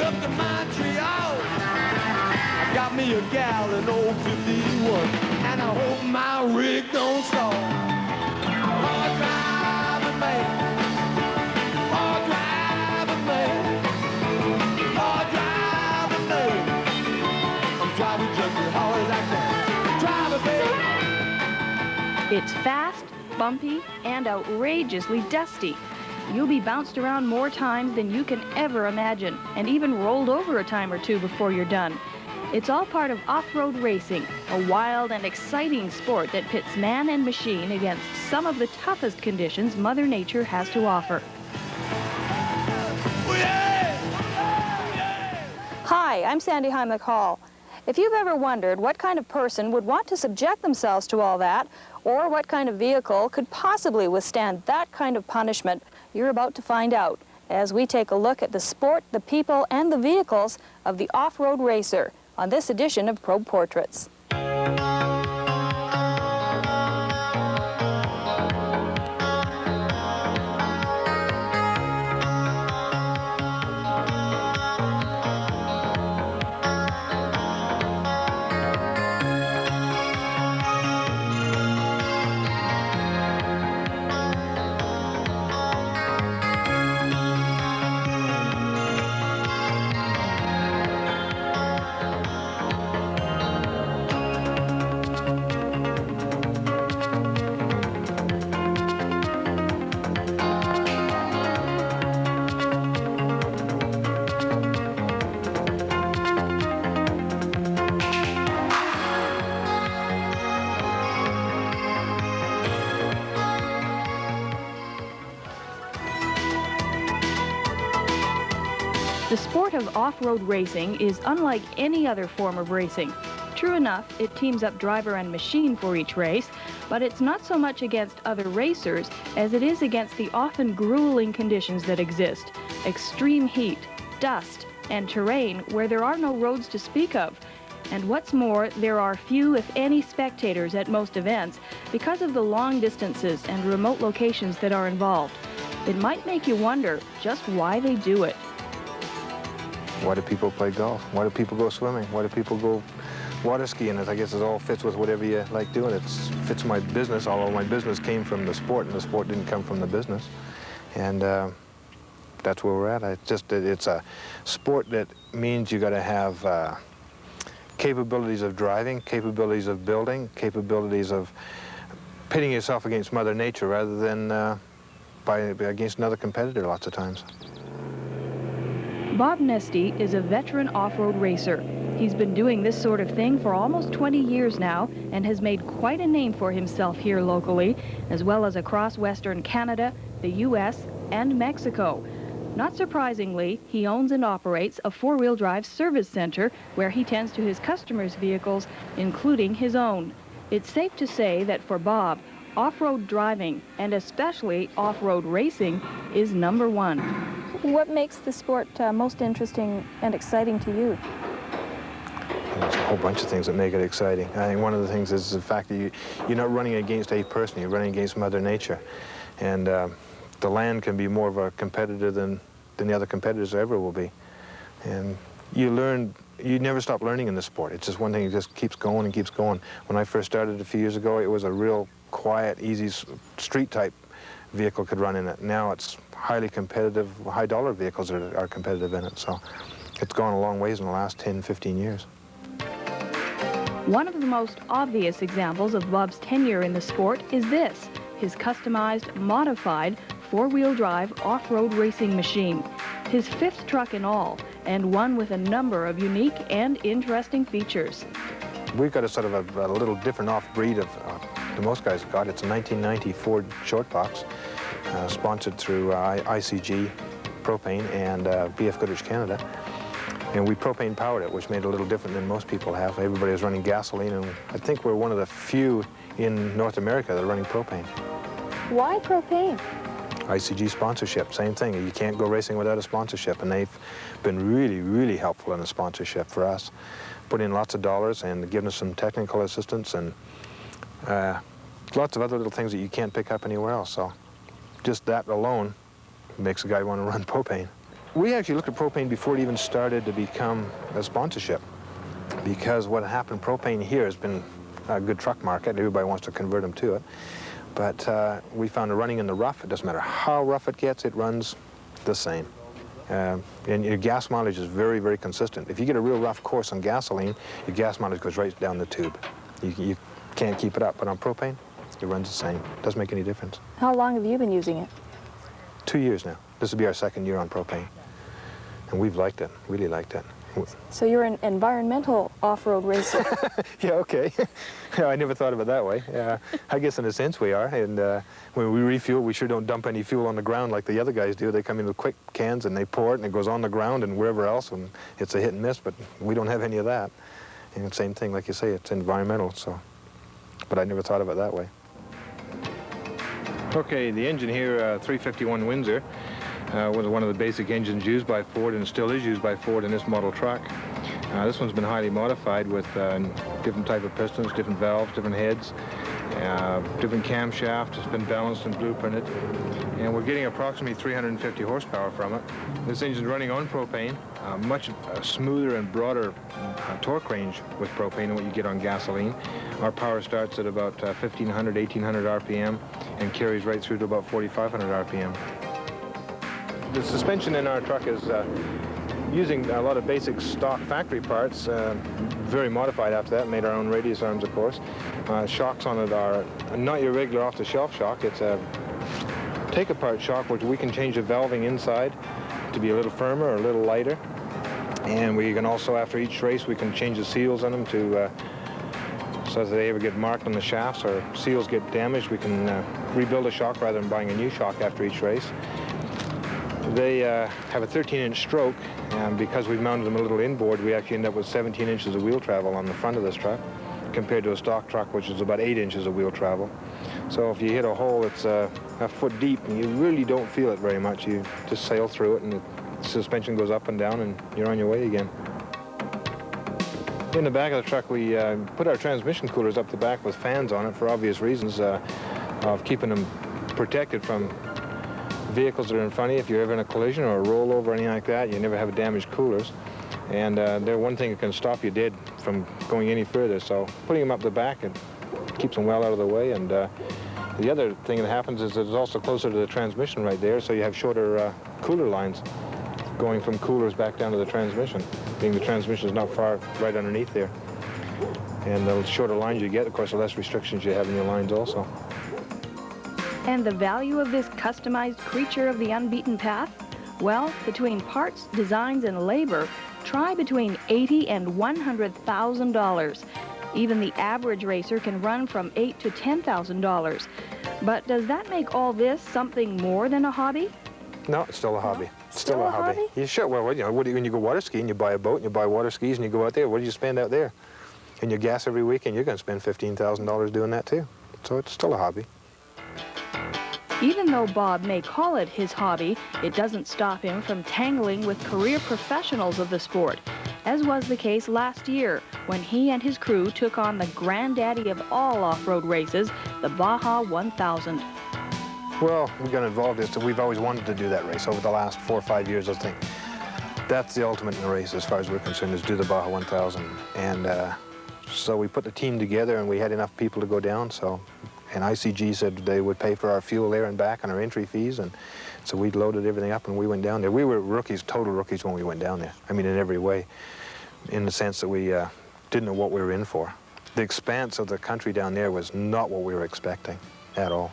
up to Montreal. I got me a gal in old 51, and I hope my rig don't stall. Hard driving man, hard driving man, hard driving man. I'm driving just as hard as I can. Driving, baby. It's fast, bumpy, and outrageously dusty. You'll be bounced around more times than you can ever imagine, and even rolled over a time or two before you're done. It's all part of off-road racing, a wild and exciting sport that pits man and machine against some of the toughest conditions Mother Nature has to offer. Hi, I'm Sandy Hymick Hall. If you've ever wondered what kind of person would want to subject themselves to all that, or what kind of vehicle could possibly withstand that kind of punishment, you're about to find out as we take a look at the sport, the people, and the vehicles of the off-road racer on this edition of Probe Portraits. The sport of off-road racing is unlike any other form of racing. True enough, it teams up driver and machine for each race, but it's not so much against other racers as it is against the often grueling conditions that exist. Extreme heat, dust, and terrain where there are no roads to speak of. And what's more, there are few, if any, spectators at most events because of the long distances and remote locations that are involved. It might make you wonder just why they do it. Why do people play golf? Why do people go swimming? Why do people go water skiing? I guess it all fits with whatever you like doing. It fits my business, although my business came from the sport, and the sport didn't come from the business. And that's where we're at. It's a sport that means you got to have capabilities of driving, capabilities of building, capabilities of pitting yourself against Mother Nature rather than against another competitor lots of times. Bob Nyeste is a veteran off-road racer. He's been doing this sort of thing for almost 20 years now and has made quite a name for himself here locally, as well as across Western Canada, the U.S., and Mexico. Not surprisingly, he owns and operates a four-wheel drive service center where he tends to his customers' vehicles, including his own. It's safe to say that for Bob, off-road driving, and especially off-road racing, is number one. What makes the sport most interesting and exciting to you? There's a whole bunch of things that make it exciting. I think one of the things is the fact that you're not running against a person, you're running against Mother Nature. And the land can be more of a competitor than the other competitors ever will be. And you never stop learning in this sport. It's just one thing, it just keeps going and keeps going. When I first started a few years ago, it was a real quiet, easy street-type vehicle could run in it. Now it's highly competitive, high-dollar vehicles are competitive in it. So it's gone a long ways in the last 10, 15 years. One of the most obvious examples of Bob's tenure in the sport is this, his customized, modified, four-wheel drive off-road racing machine. His fifth truck in all, and one with a number of unique and interesting features. We've got a sort of a little different off-breed of the most guys have got. It's a 1990 Ford short box, sponsored through ICG, Propane, and BF Goodrich Canada. And we propane powered it, which made it a little different than most people have. Everybody was running gasoline, and I think we're one of the few in North America that are running propane. Why propane? ICG sponsorship, same thing. You can't go racing without a sponsorship, and they've been really, really helpful in the sponsorship for us. Put in lots of dollars and given us some technical assistance and lots of other little things that you can't pick up anywhere else. So just that alone makes a guy want to run propane. We actually looked at propane before it even started to become a sponsorship, because what happened, propane here has been a good truck market. Everybody wants to convert them to it. But we found that running in the rough, it doesn't matter how rough it gets, it runs the same. And your gas mileage is very, very consistent. If you get a real rough course on gasoline, your gas mileage goes right down the tube. You can't keep it up. But on propane, it runs the same. Doesn't make any difference. How long have you been using it? 2 years now. This will be our second year on propane. And we've liked it, really liked it. So you're an environmental off-road racer. Yeah, okay. Yeah, I never thought of it that way. I guess in a sense we are. And when we refuel, we sure don't dump any fuel on the ground like the other guys do. They come in with quick cans and they pour it and it goes on the ground and wherever else, and it's a hit and miss, but we don't have any of that. And same thing, like you say, it's environmental, so. But I never thought of it that way. Okay, the engine here, 351 Windsor. Was one of the basic engines used by Ford and still is used by Ford in this model truck. This one's been highly modified with different type of pistons, different valves, different heads, different camshaft. It's been balanced and blueprinted. And we're getting approximately 350 horsepower from it. This engine's running on propane, much smoother and broader torque range with propane than what you get on gasoline. Our power starts at about 1,500, 1,800 RPM and carries right through to about 4,500 RPM. The suspension in our truck is using a lot of basic stock factory parts, very modified after that, made our own radius arms, of course. Shocks on it are not your regular off-the-shelf shock. It's a take-apart shock, which we can change the valving inside to be a little firmer or a little lighter. And we can also, after each race, we can change the seals on them to so that they ever get marked on the shafts or seals get damaged, we can rebuild a shock rather than buying a new shock after each race. They have a 13-inch stroke, and because we've mounted them a little inboard, we actually end up with 17 inches of wheel travel on the front of this truck, compared to a stock truck, which is about 8 inches of wheel travel. So if you hit a hole that's a foot deep, and you really don't feel it very much, you just sail through it, and the suspension goes up and down, and you're on your way again. In the back of the truck, we put our transmission coolers up the back with fans on it for obvious reasons of keeping them protected from vehicles that are in front of you. If you're ever in a collision or a rollover or anything like that, you never have damaged coolers. And they're one thing that can stop you dead from going any further. So putting them up the back, it keeps them well out of the way. And the other thing that happens is it's also closer to the transmission right there, so you have shorter cooler lines going from coolers back down to the transmission, being the transmission is not far right underneath there. And the shorter lines you get, of course, the less restrictions you have in your lines also. And the value of this customized creature of the unbeaten path? Well, between parts, designs, and labor, try between $80,000 and $100,000. Even the average racer can run from $8,000 to $10,000. But does that make all this something more than a hobby? No, it's still a hobby. No? Still a hobby. Yeah, sure. Well, you know, when you go water skiing, you buy a boat and you buy water skis and you go out there. What do you spend out there? And your gas every weekend, you're going to spend $15,000 doing that too. So it's still a hobby. Even though Bob may call it his hobby, it doesn't stop him from tangling with career professionals of the sport, as was the case last year when he and his crew took on the granddaddy of all off-road races, the Baja 1000. Well, we got involved in it. We've always wanted to do that race over the last 4 or 5 years, I think. That's the ultimate in a race, as far as we're concerned, is do the Baja 1000. And so we put the team together, and we had enough people to go down, so. And ICG said they would pay for our fuel there and back and our entry fees, and so we loaded everything up and we went down there. We were rookies, total rookies when we went down there. I mean, in every way, in the sense that we didn't know what we were in for. The expanse of the country down there was not what we were expecting at all.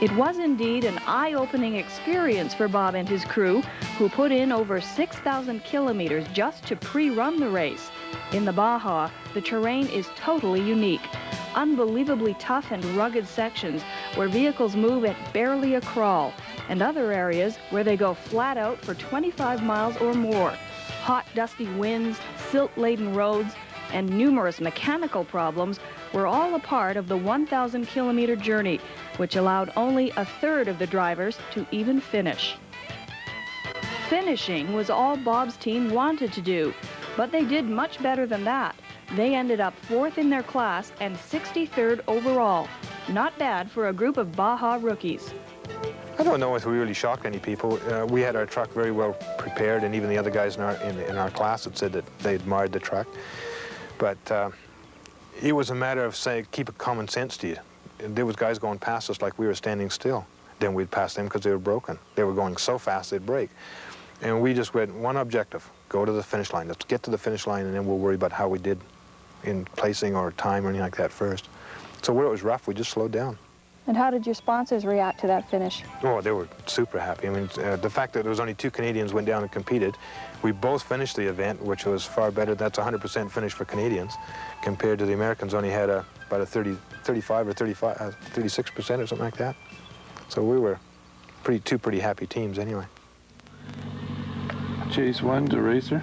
It was indeed an eye-opening experience for Bob and his crew, who put in over 6,000 kilometers just to pre-run the race. In the Baja, the terrain is totally unique. Unbelievably tough and rugged sections where vehicles move at barely a crawl, and other areas where they go flat out for 25 miles or more. Hot, dusty winds, silt-laden roads, and numerous mechanical problems were all a part of the 1,000-kilometer journey, which allowed only a third of the drivers to even finish. Finishing was all Bob's team wanted to do, but they did much better than that. They ended up 4th in their class and 63rd overall. Not bad for a group of Baja rookies. I don't know if we really shocked any people. We had our truck very well prepared, and even the other guys in our class had said that they admired the truck. But it was a matter of saying, keep a common sense to you. There was guys going past us like we were standing still. Then we'd pass them because they were broken. They were going so fast they'd break. And we just went, one objective, go to the finish line. Let's get to the finish line, and then we'll worry about how we did in placing or time or anything like that first. So where it was rough, we just slowed down. And how did your sponsors react to that finish? Oh, they were super happy. I mean, the fact that there was only 2 Canadians went down and competed, we both finished the event, which was far better. That's 100% finish for Canadians, compared to the Americans only had about a 35 or 36% or something like that. So we were two pretty happy teams anyway. Chase 1 to racer.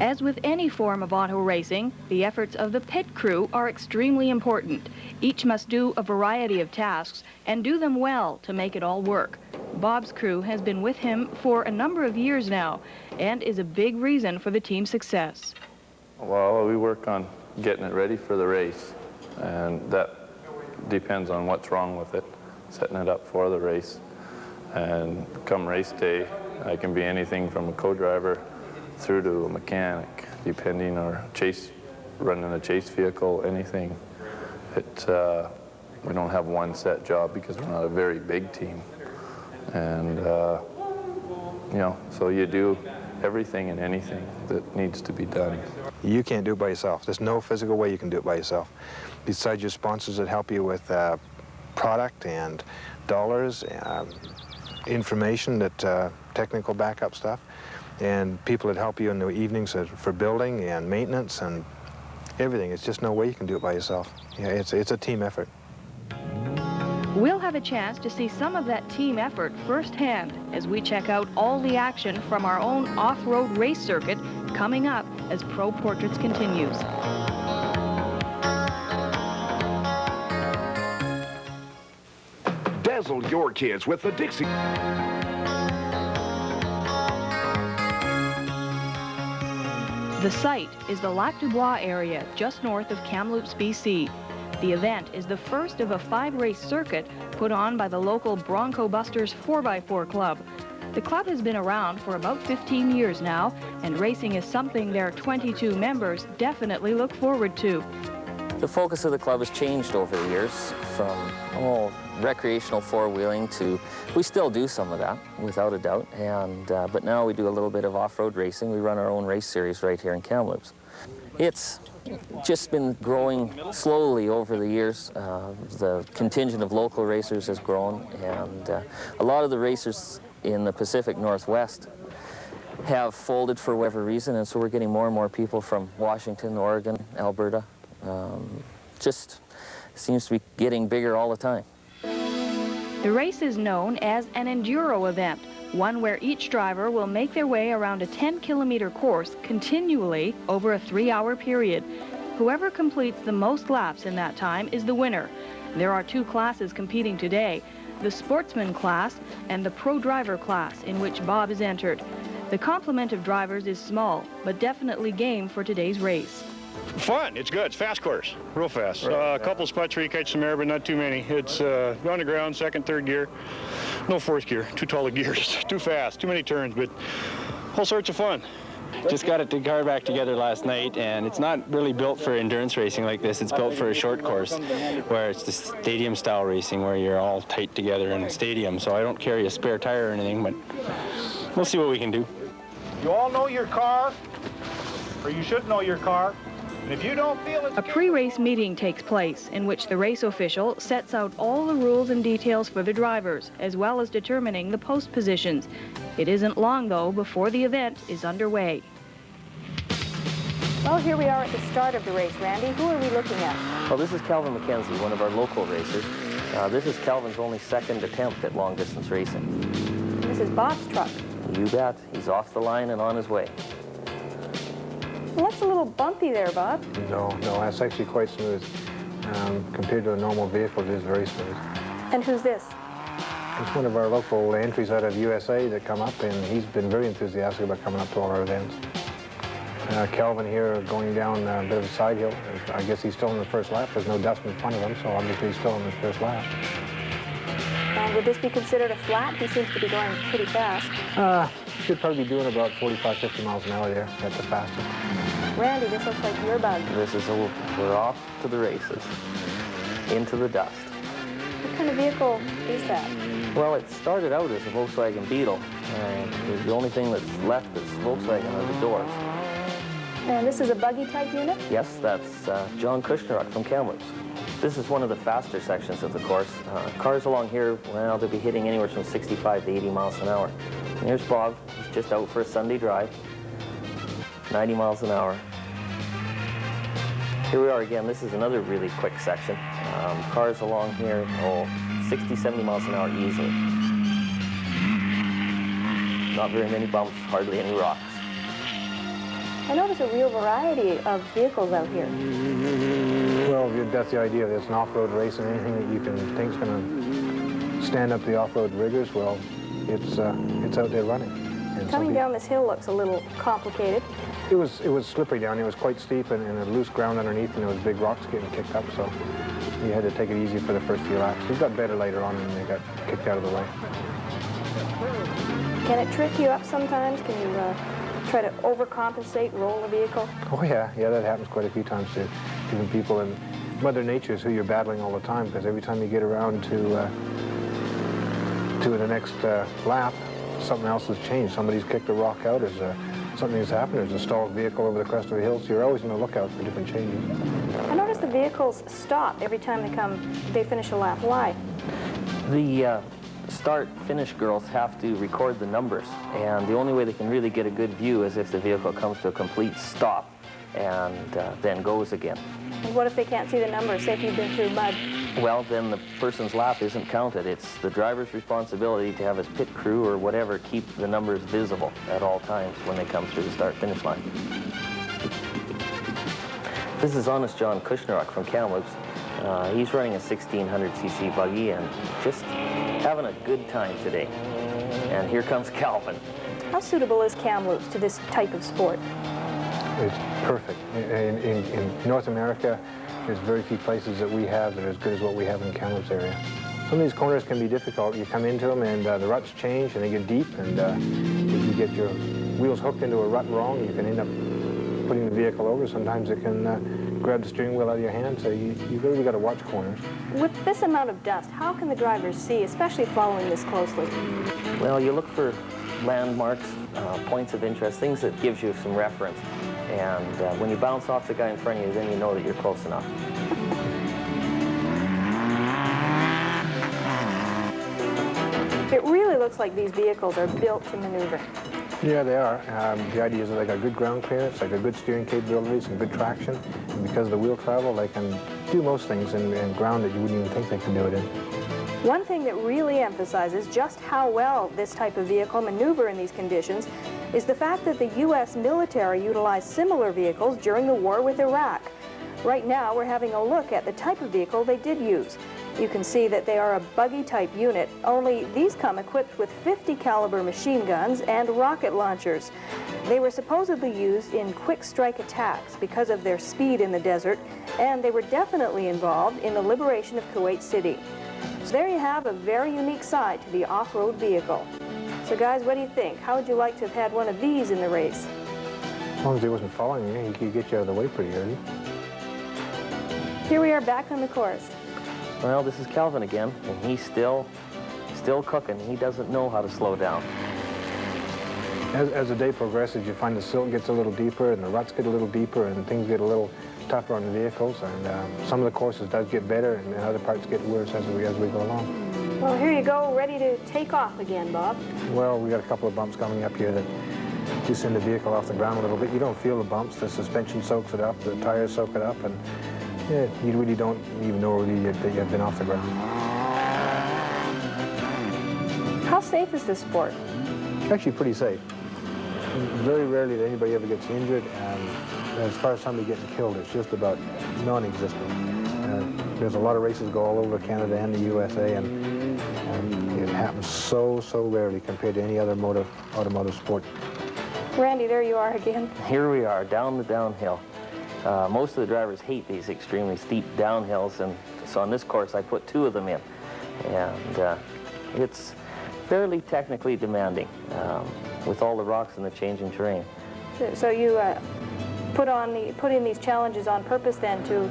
As with any form of auto racing, the efforts of the pit crew are extremely important. Each must do a variety of tasks and do them well to make it all work. Bob's crew has been with him for a number of years now and is a big reason for the team's success. Well, we work on getting it ready for the race, and that depends on what's wrong with it, setting it up for the race. And come race day, I can be anything from a co-driver through to a mechanic, depending, or running a chase vehicle, anything. We don't have one set job because we're not a very big team. And, you know, so you do everything and anything that needs to be done. You can't do it by yourself. There's no physical way you can do it by yourself. Besides your sponsors that help you with product and dollars, information, that technical backup stuff, and people that help you in the evenings for building and maintenance and everything. It's just no way you can do it by yourself. Yeah, it's a team effort. We'll have a chance to see some of that team effort firsthand as we check out all the action from our own off-road race circuit coming up as Pro Portraits continues. Dazzle your kids with the Dixie. The site is the Lac du Bois area just north of Kamloops BC. The event is the first of a 5-race circuit put on by the local Bronco Busters 4x4 club. The club has been around for about 15 years now, and racing is something their 22 members definitely look forward to. The focus of the club has changed over the years from recreational four-wheeling to, we still do some of that, without a doubt, and but now we do a little bit of off-road racing. We run our own race series right here in Kamloops. It's just been growing slowly over the years. The contingent of local racers has grown, and a lot of the racers in the Pacific Northwest have folded for whatever reason, and so we're getting more and more people from Washington, Oregon, Alberta. Just seems to be getting bigger all the time. The race is known as an Enduro event, one where each driver will make their way around a 10-kilometer course continually over a 3-hour period. Whoever completes the most laps in that time is the winner. There are 2 classes competing today, the sportsman class and the pro driver class, in which Bob is entered. The complement of drivers is small, but definitely game for today's race. Fun. It's good. It's fast course. Real fast. A couple spots where you catch some air, but not too many. It's on the ground, second, third gear. No fourth gear. Too tall of gears. Too fast. Too many turns, but all sorts of fun. Just got the car back together last night, and it's not really built for endurance racing like this. It's built for a short course, where it's the stadium-style racing, where you're all tight together in a stadium. So I don't carry a spare tire or anything, but we'll see what we can do. You all know your car, or you should know your car. And if you don't feel it's... A pre-race meeting takes place in which the race official sets out all the rules and details for the drivers, as well as determining the post positions. It isn't long, though, before the event is underway. Well, here we are at the start of the race. Randy, who are we looking at? Well, this is Calvin McKenzie, one of our local racers. This is Calvin's only 2nd attempt at long-distance racing. This is Bob's truck. You bet. He's off the line and on his way. Well, that's a little bumpy there, Bob. No, that's actually quite smooth. Compared to a normal vehicle, it is very smooth. And who's this? It's one of our local entries out of USA that come up, and he's been very enthusiastic about coming up to all our events. Calvin here going down a bit of a side hill. I guess he's still in the first lap. There's no dust in front of him, so obviously he's still in the first lap. And would this be considered a flat? He seems to be going pretty fast. Should probably be doing about 45, 50 miles an hour there at the fastest. Randy, this looks like your bug. This is we're off to the races, into the dust. What kind of vehicle is that? Well, it started out as a Volkswagen Beetle. The only thing that's left is Volkswagen are the doors. And this is a buggy type unit? Yes, that's John Kushneruk from Kamloops. This is one of the faster sections of the course. Cars along here, well, they'll be hitting anywhere from 65 to 80 miles an hour. And here's Bob. He's just out for a Sunday drive. 90 miles an hour. Here we are again. This is another really quick section. Cars along here, 60, 70 miles an hour easily. Not very many bumps, hardly any rocks. I notice a real variety of vehicles out here. Well, that's the idea. It's an off-road race, and anything that you can think is going to stand up the off-road riggers, well, it's out there running. And Coming down this hill looks a little complicated. It was slippery down. It was quite steep and a loose ground underneath, and there was big rocks getting kicked up, so you had to take it easy for the first few laps. It got better later on, and they got kicked out of the way. Can it trip you up sometimes? Can you try to overcompensate, roll the vehicle? Oh yeah, that happens quite a few times to even people, and Mother Nature is who you're battling all the time, because every time you get around to the next lap, something else has changed. Somebody's kicked a rock out, something has happened, there's a stalled vehicle over the crest of a hill, so you're always on the lookout for different changes. I notice the vehicles stop every time they finish a lap. Why? The start-finish girls have to record the numbers, and the only way they can really get a good view is if the vehicle comes to a complete stop and then goes again. And what if they can't see the numbers, say if you've been through mud? Well, then the person's lap isn't counted. It's the driver's responsibility to have his pit crew or whatever keep the numbers visible at all times when they come through the start-finish line. This is Honest John Kushneruk from Kamloops. He's running a 1600cc buggy and just having a good time today. And here comes Calvin. How suitable is Kamloops to this type of sport? It's perfect. In North America, there's very few places that we have that are as good as what we have in the Kamloops area. Some of these corners can be difficult. You come into them and the ruts change and they get deep, and if you get your wheels hooked into a rut wrong, you can end up putting the vehicle over. Sometimes it can grab the steering wheel out of your hand, so you've really got to watch corners. With this amount of dust, how can the drivers see, especially following this closely? Well, you look for landmarks, points of interest, things that gives you some reference. And when you bounce off the guy in front of you, then you know that you're close enough. It really looks like these vehicles are built to maneuver. Yeah, they are. The idea is that they got good ground clearance, they got good steering capabilities, and good traction. And because of the wheel travel, they can do most things in ground that you wouldn't even think they could do it in. One thing that really emphasizes just how well this type of vehicle maneuver in these conditions is the fact that the U.S. military utilized similar vehicles during the war with Iraq. Right now, we're having a look at the type of vehicle they did use. You can see that they are a buggy-type unit, only these come equipped with 50 caliber machine guns and rocket launchers. They were supposedly used in quick strike attacks because of their speed in the desert, and they were definitely involved in the liberation of Kuwait City. So there you have a very unique side to the off-road vehicle. So guys, what do you think? How would you like to have had one of these in the race? As long as he wasn't following you, he could get you out of the way pretty early. Here we are back on the course. Well, this is Calvin again, and he's still cooking. He doesn't know how to slow down. As the day progresses, you find the silt gets a little deeper, and the ruts get a little deeper, and things get a little tougher on the vehicles. And some of the courses does get better, and other parts get worse as we go along. Well, here you go, ready to take off again, Bob. Well, we got a couple of bumps coming up here that do send the vehicle off the ground a little bit. You don't feel the bumps. The suspension soaks it up, the tires soak it up, and yeah, you really don't even know really that you've been off the ground. How safe is this sport? Actually pretty safe. Very rarely that anybody ever gets injured, and as far as somebody getting killed, it's just about non-existent. There's a lot of races go all over Canada and the USA, and it happens so rarely compared to any other automotive sport. Randy, there you are again. Here we are, down the downhill. Most of the drivers hate these extremely steep downhills, and so on this course I put 2 of them in. And It's fairly technically demanding with all the rocks and the changing terrain. So you put in these challenges on purpose then to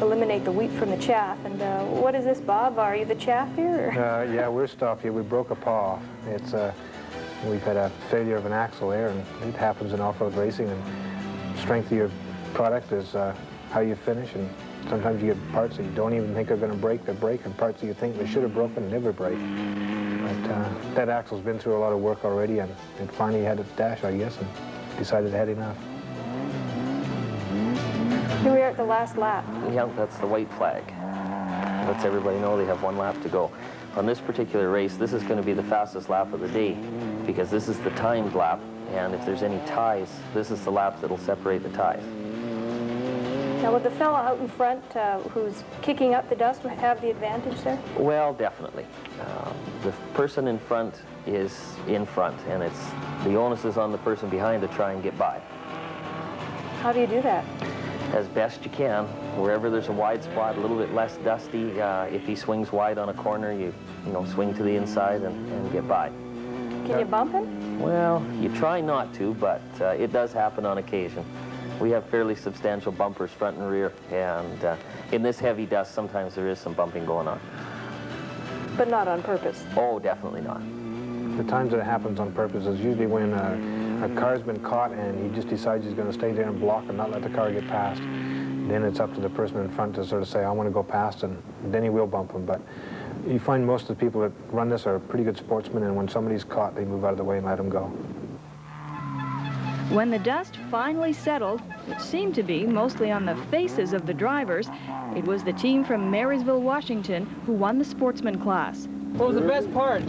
eliminate the wheat from the chaff. And what is this, Bob? Are you the chaff here? Or? Yeah, we're stuff here. We broke a paw off. It's we've had a failure of an axle there, and it happens in off-road racing. And strength of your product is how you finish. And sometimes you get parts that you don't even think are going to break, that break, and parts that you think they should have broken never break. But that axle's been through a lot of work already, and it finally had its dash, I guess, and decided it had enough. Here we are at the last lap. Yeah, that's the white flag. Lets everybody know they have 1 lap to go. On this particular race, this is going to be the fastest lap of the day because this is the timed lap, and if there's any ties, this is the lap that'll separate the ties. Now, would the fellow out in front who's kicking up the dust have the advantage there? Well, definitely. The person in front is in front, and the onus is on the person behind to try and get by. How do you do that? As best you can. Wherever there's a wide spot, a little bit less dusty, if he swings wide on a corner, you swing to the inside and get by. Can you bump him? Well, you try not to, but it does happen on occasion. We have fairly substantial bumpers front and rear, and in this heavy dust, sometimes there is some bumping going on. But not on purpose? Oh, definitely not. The times that it happens on purpose is usually when a car's been caught and he just decides he's going to stay there and block and not let the car get past. Then it's up to the person in front to sort of say, I want to go past, and then he will bump him. But you find most of the people that run this are pretty good sportsmen, and when somebody's caught, they move out of the way and let him go. When the dust finally settled, which seemed to be mostly on the faces of the drivers, it was the team from Marysville, Washington, who won the sportsman class. What was the best part?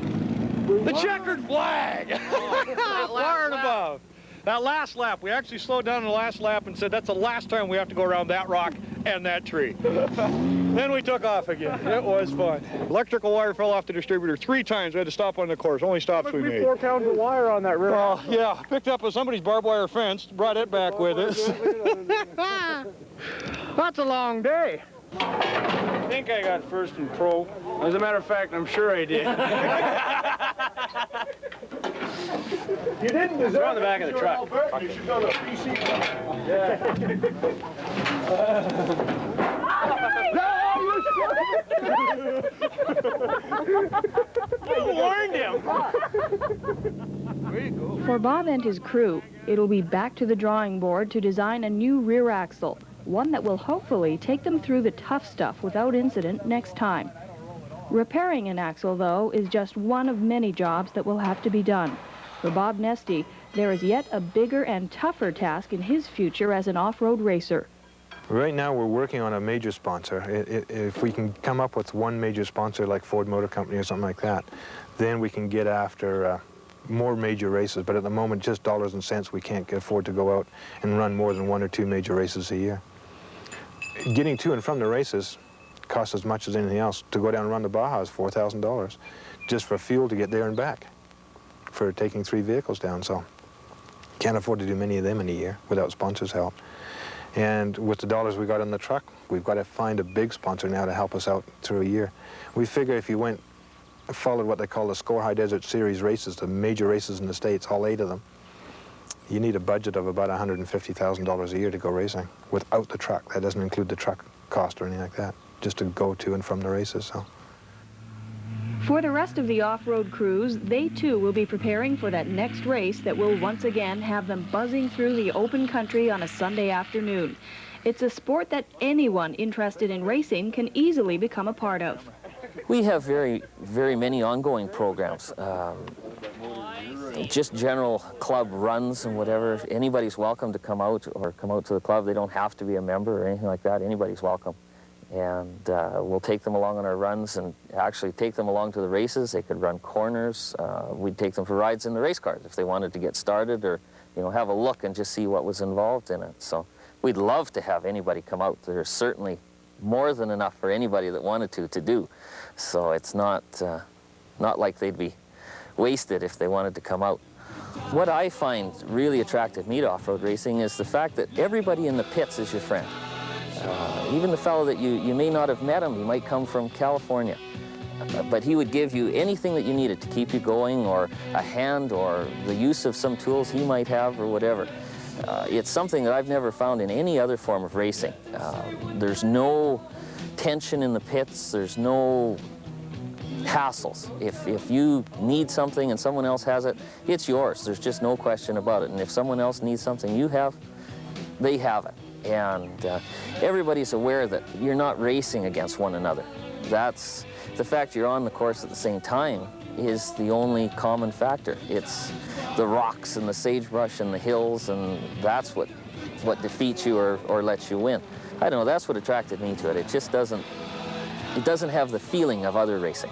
The checkered flag! Far and above. That last lap, we actually slowed down in the last lap and said that's the last time we have to go around that rock and that tree. Then we took off again. It was fun. Electrical wire fell off the distributor 3 times. We had to stop on the course. Only stops we made. 4 pounds of wire on that river. Oh, yeah. Picked up somebody's barbed wire fence, brought it back with us. That's a long day. I think I got first in pro. As a matter of fact, I'm sure I did. You didn't deserve it. On the back of the truck. You should go to BC. Yeah. You warned him. For Bob and his crew, it'll be back to the drawing board to design a new rear axle, one that will hopefully take them through the tough stuff without incident next time. Repairing an axle, though, is just one of many jobs that will have to be done. For Bob Nyeste, there is yet a bigger and tougher task in his future as an off-road racer. Right now we're working on a major sponsor. If we can come up with one major sponsor like Ford Motor Company or something like that, then we can get after more major races. But at the moment, just dollars and cents, we can't afford to go out and run more than 1 or 2 major races a year. Getting to and from the races costs as much as anything else. To go down and run the Baja is $4,000 just for fuel to get there and back for taking 3 vehicles down. So can't afford to do many of them in a year without sponsors' help. And with the dollars we got on the truck, we've got to find a big sponsor now to help us out through a year. We figure if you followed what they call the Score High Desert Series races, the major races in the States, all 8 of them, you need a budget of about $150,000 a year to go racing without the truck. That doesn't include the truck cost or anything like that, just to go to and from the races. So. For the rest of the off-road crews, they too will be preparing for that next race that will once again have them buzzing through the open country on a Sunday afternoon. It's a sport that anyone interested in racing can easily become a part of. We have very, very many ongoing programs. Just general club runs and whatever. Anybody's welcome to come out to the club. They don't have to be a member or anything like that. Anybody's welcome. And we'll take them along on our runs and actually take them along to the races. They could run corners. We'd take them for rides in the race cars if they wanted to get started or, have a look and just see what was involved in it. So we'd love to have anybody come out. There's certainly more than enough for anybody that wanted to do. So it's not like they'd be wasted if they wanted to come out. What I find really attracted me to off-road racing is the fact that everybody in the pits is your friend. Even the fellow that you may not have met him, he might come from California. But he would give you anything that you needed to keep you going, or a hand, or the use of some tools he might have, or whatever. It's something that I've never found in any other form of racing. There's no tension in the pits, there's no hassles. If you need something and someone else has it, it's yours. There's just no question about it. And if someone else needs something you have, they have it. And everybody's aware that you're not racing against one another. That's the fact you're on the course at the same time is the only common factor. It's the rocks and the sagebrush and the hills, and that's what defeats you or lets you win. I don't know, that's what attracted me to it. It just doesn't have the feeling of other racing.